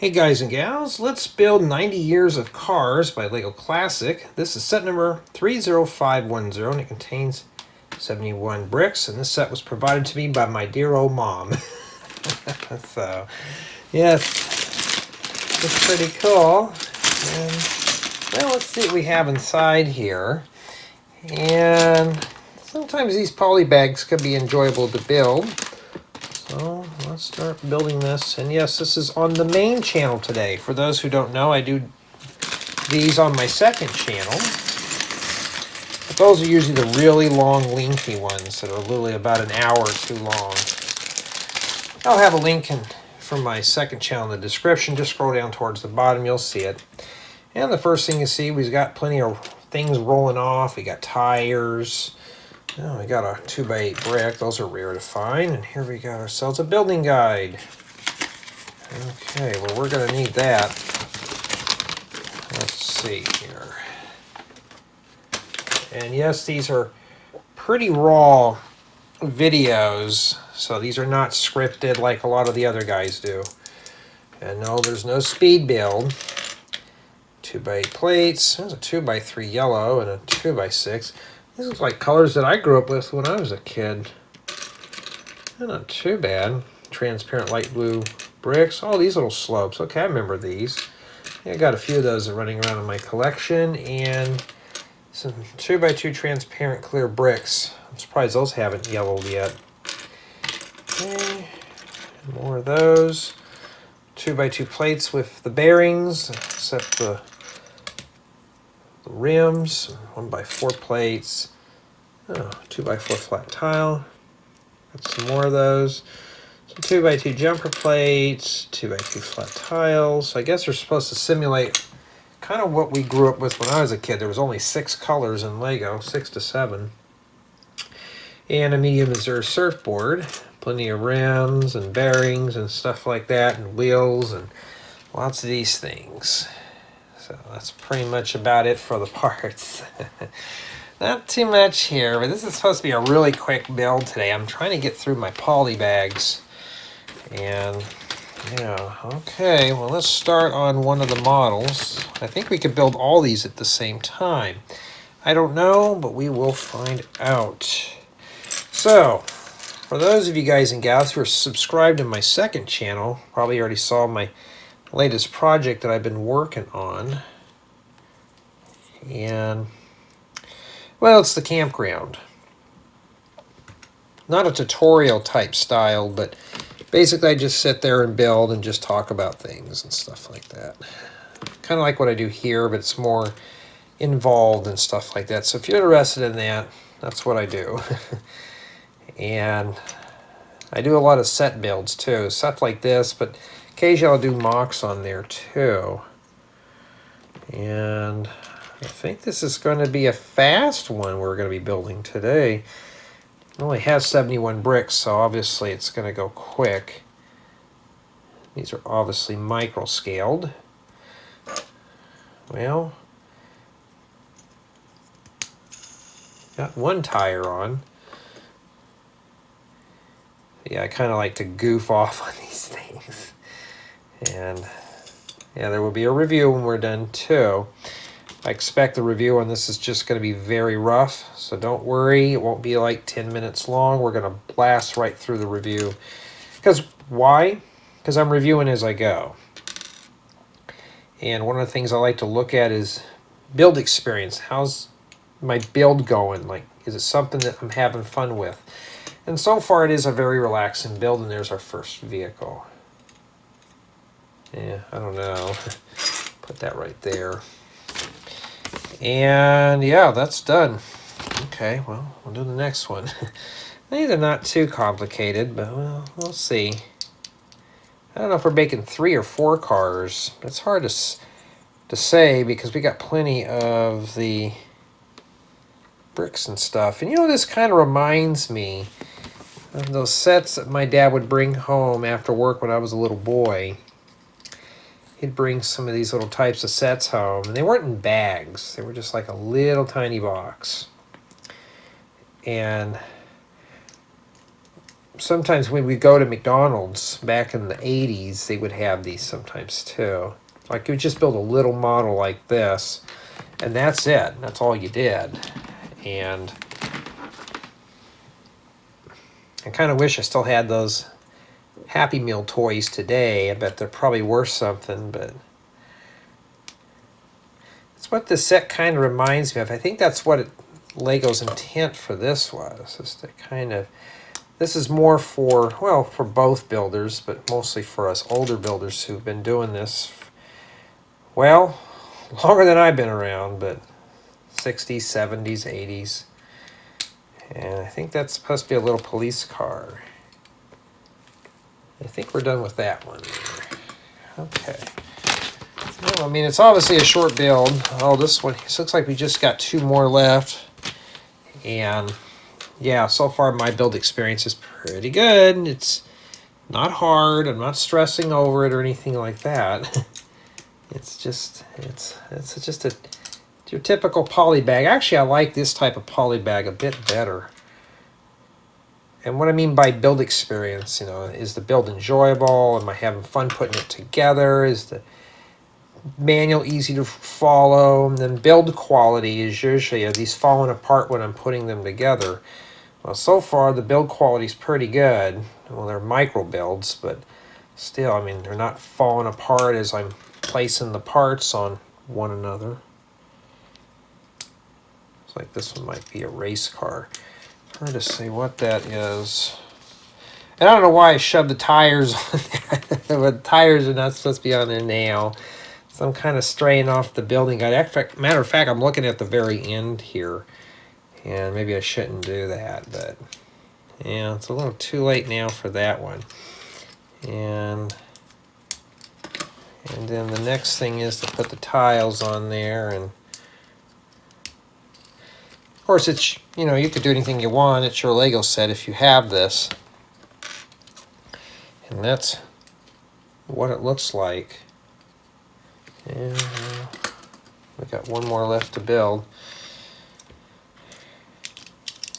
Hey guys and gals, let's build 90 Years of Cars by Lego Classic. This is set number 30510 and it contains 71 bricks, and this set was provided to me by my dear old mom. So, yes, it's pretty cool. And, well, let's see what we have inside here. And sometimes these poly bags can be enjoyable to build. So let's start building this. And yes, this is on the main channel today. For those who don't know, I do these on my second channel. But those are usually the really long, lengthy ones that are literally about an hour or two long. I'll have a link from my second channel in the description. Just scroll down towards the bottom, you'll see it. And the first thing you see, we've got plenty of things rolling off. We got tires. Oh, we got a 2x8 brick. Those are rare to find. And here we got ourselves a building guide. Okay, well, we're going to need that. Let's see here. And yes, these are pretty raw videos, so these are not scripted like a lot of the other guys do. And no, there's no speed build. 2x8 plates. There's a 2x3 yellow and a 2x6. These look like colors that I grew up with when I was a kid. They're not too bad. Transparent light blue bricks. Oh, these little slopes. Okay, I remember these. Yeah, I got a few of those running around in my collection. And some 2x2 transparent clear bricks. I'm surprised those haven't yellowed yet. Okay, more of those. 2x2 plates with the bearings, except the rims. 1x4 plates. Oh, 2x4 flat tile. Got some more of those. Some 2x2 jumper plates. 2x2 flat tiles. So I guess they're supposed to simulate kind of what we grew up with when I was a kid. There was only 6 colors in Lego, 6 to 7. And a medium Missouri surfboard. Plenty of rims and bearings and stuff like that, and wheels and lots of these things. So that's pretty much about it for the parts. Not too much here, but this is supposed to be a really quick build today. I'm trying to get through my poly bags. And yeah, okay, well, let's start on one of the models. I think we could build all these at the same time. I don't know, but we will find out. So, for those of you guys and gals who are subscribed to my second channel, probably already saw my latest project that I've been working on. And, well, it's the campground. Not a tutorial type style, but basically I just sit there and build and just talk about things and stuff like that. Kind of like what I do here, but it's more involved and stuff like that. So if you're interested in that, that's what I do. And I do a lot of set builds too, stuff like this, but occasionally I'll do MOCs on there too. And I think this is going to be a fast one we're going to be building today. It only has 71 bricks, so obviously it's going to go quick. These are obviously micro scaled. Well, got one tire on. Yeah, I kind of like to goof off on these things. And yeah, there will be a review when we're done too. I expect the review on this is just going to be very rough, so don't worry, it won't be like 10 minutes long. We're going to blast right through the review. Because why? Because I'm reviewing as I go. And one of the things I like to look at is build experience. How's my build going? Like, is it something that I'm having fun with? And so far it is a very relaxing build, and there's our first vehicle. Yeah, I don't know. Put that right there. And yeah, that's done. Okay, well, we'll do the next one. These are not too complicated, but well, we'll see. I don't know if we're making 3 or 4 cars. It's hard to say because we got plenty of the bricks and stuff. And you know, this kind of reminds me of those sets that my dad would bring home after work when I was a little boy. He'd bring some of these little types of sets home, and they weren't in bags. They were just like a little tiny box. And sometimes when we go to McDonald's back in the 80s, they would have these sometimes too. Like you would just build a little model like this, and that's it. That's all you did. And I kind of wish I still had those Happy Meal toys today. I bet they're probably worth something, but it's what this set kind of reminds me of. I think that's what Lego's intent for this was, is to kind of, this is more for, well, for both builders, but mostly for us older builders who've been doing this, well, longer than I've been around, but 60s, 70s, 80s. And I think that's supposed to be a little police car. I think we're done with that one. Okay. Well, I mean, it's obviously a short build. Oh, this one, it looks like we just got 2 more left. And yeah, so far my build experience is pretty good. It's not hard. I'm not stressing over it or anything like that. It's just your typical poly bag. Actually, I like this type of poly bag a bit better. And what I mean by build experience, you know, is the build enjoyable? Am I having fun putting it together? Is the manual easy to follow? And then build quality is usually, are these falling apart when I'm putting them together? Well, so far the build quality is pretty good. Well, they're micro builds, but still, I mean, they're not falling apart as I'm placing the parts on one another. It's like this one might be a race car. Hard to say what that is. And I don't know why I shoved the tires on there. But tires are not supposed to be on there now. So I'm kind of straying off the building guide. Matter of fact, I'm looking at the very end here. And maybe I shouldn't do that. But yeah, it's a little too late now for that one. And then the next thing is to put the tiles on there. And of course, it's, you know, you could do anything you want. It's your Lego set if you have this. And that's what it looks like. And we got one more left to build.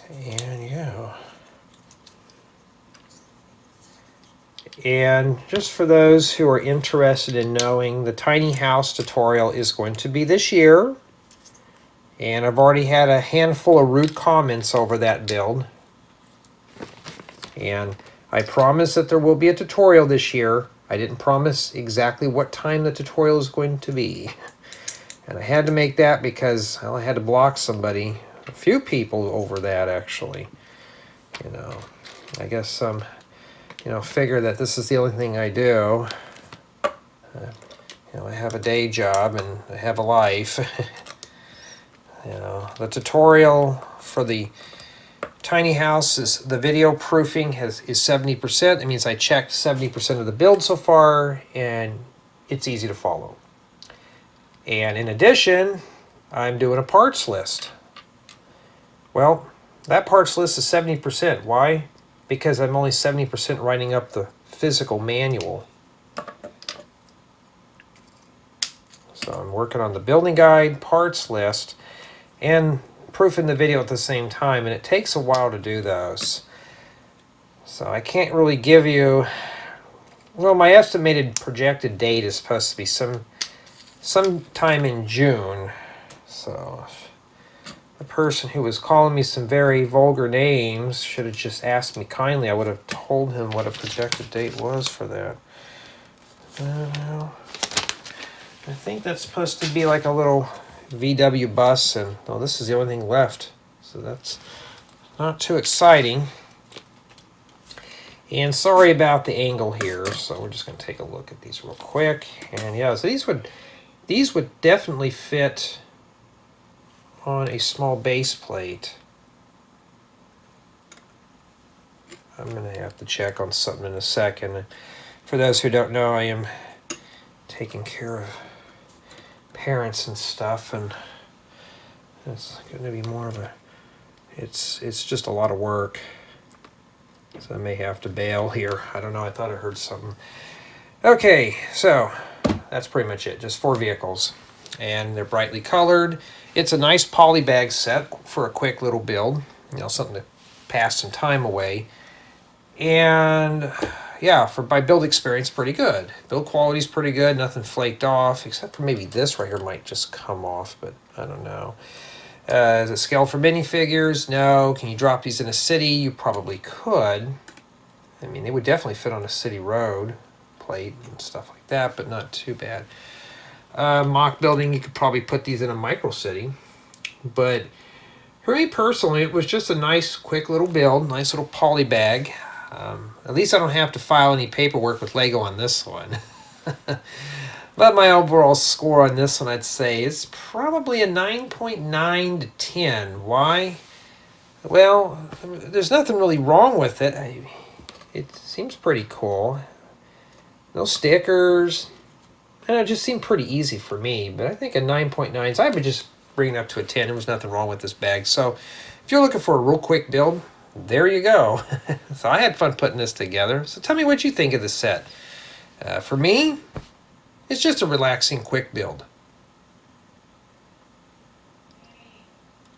And yeah. And just for those who are interested in knowing, the tiny house tutorial is going to be this year. And I've already had a handful of rude comments over that build. And I promise that there will be a tutorial this year. I didn't promise exactly what time the tutorial is going to be. And I had to make that because, well, I had to block somebody, a few people over that actually. You know, I guess some, you know, figure that this is the only thing I do. You know, I have a day job and I have a life. You know, the tutorial for the tiny house is, the video proofing is 70%. That means I checked 70% of the build so far, and it's easy to follow. And in addition, I'm doing a parts list. Well, that parts list is 70%. Why? Because I'm only 70% writing up the physical manual. So I'm working on the building guide, parts list, and proofing the video at the same time, and it takes a while to do those. So I can't really give you, well, my estimated projected date is supposed to be sometime in June. So the person who was calling me some very vulgar names should have just asked me kindly. I would have told him what a projected date was for that. I think that's supposed to be like a little VW bus, and oh, this is the only thing left, so that's not too exciting. And sorry about the angle here, so we're just going to take a look at these real quick. And yeah, so these would definitely fit on a small base plate. I'm going to have to check on something in a second. For those who don't know, I am taking care of parents and stuff, and it's going to be more of a, it's just a lot of work, so I may have to bail here. I don't know, I thought I heard something. Okay, so that's pretty much it. Just 4 vehicles, and they're brightly colored. It's a nice poly bag set for a quick little build, you know, something to pass some time away. And yeah, by build experience, pretty good. Build quality is pretty good. Nothing flaked off, except for maybe this right here might just come off, but I don't know. Is it scale for minifigures? No. Can you drop these in a city? You probably could. I mean, they would definitely fit on a city road plate and stuff like that, but not too bad. Mock building, you could probably put these in a micro city. But for me personally, it was just a nice, quick little build, nice little poly bag. At least I don't have to file any paperwork with Lego on this one. But my overall score on this one, I'd say, is probably a 9.9 to 10. Why? Well, there's nothing really wrong with it. It seems pretty cool. No stickers. And it just seemed pretty easy for me. But I think a 9.9, so I would just bring it up to a 10. There was nothing wrong with this bag. So if you're looking for a real quick build, there you go. So I had fun putting this together. So tell me what you think of this set. For me, it's just a relaxing, quick build.